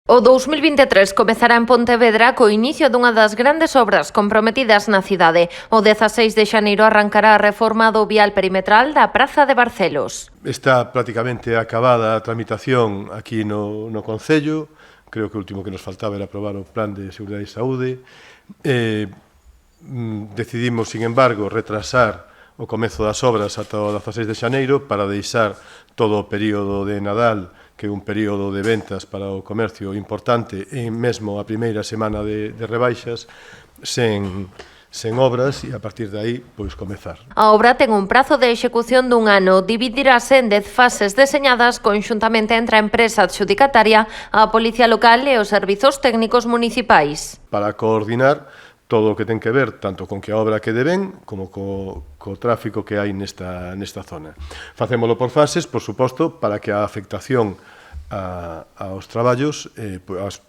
O 2023 comezará en Pontevedra co inicio dunha das grandes obras comprometidas na cidade. O 16 de xaneiro arrancará a reforma do vial perimetral da Praza de Barcelos. Está prácticamente acabada a tramitación aquí no Concello. Creo que o último que nos faltaba era aprobar o Plan de Seguridade e Saúde. Decidimos, sin embargo, retrasar o comezo das obras ata o 16 de xaneiro para deixar todo o período de Nadal, que é un período de ventas para o comercio importante, e mesmo a primeira semana de rebaixas, sen obras, e a partir de aí, pois, comezar. A obra ten un prazo de execución dun ano, dividirase en 10 fases deseñadas conxuntamente entre a empresa adxudicataria, a Policía Local e os servizos técnicos municipais. Para coordinar todo o que ten que ver tanto con que a obra quede ben como co tráfico que hai nesta zona. Facémolo por fases, por suposto, para que a afectación aos traballos,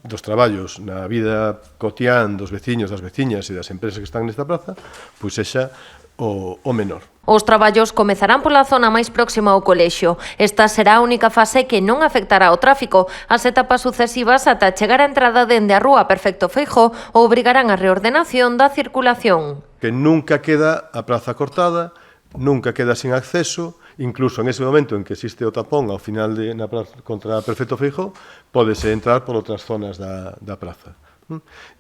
dos traballos na vida cotián dos veciños, das veciñas e das empresas que están nesta praza, pois sexa o menor. Os traballos comezarán pola zona máis próxima ao colexio. Esta será a única fase que non afectará ao tráfico. As etapas sucesivas ata chegar á entrada dende a rúa Perfecto Feijóo obrigarán a reordenación da circulación. Que nunca queda a praza cortada, nunca queda sin acceso, incluso en ese momento en que existe o tapón ao final na praza contra Perfecto Feijóo, pódese entrar por outras zonas da praza.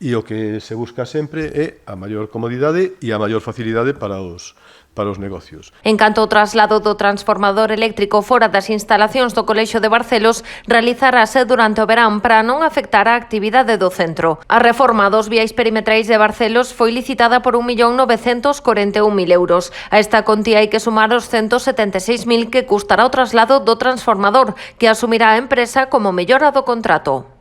E o que se busca sempre é a maior comodidade e a maior facilidade para os negocios. En canto ao traslado do transformador eléctrico fora das instalacións do Colexio de Barcelos, realizarase durante o verán para non afectar a actividade do centro. A reforma dos viais perimetrais de Barcelos foi licitada por 1.941.000 euros. A esta contía hai que sumar os 176.000 que custará o traslado do transformador, que asumirá a empresa como mellora do contrato.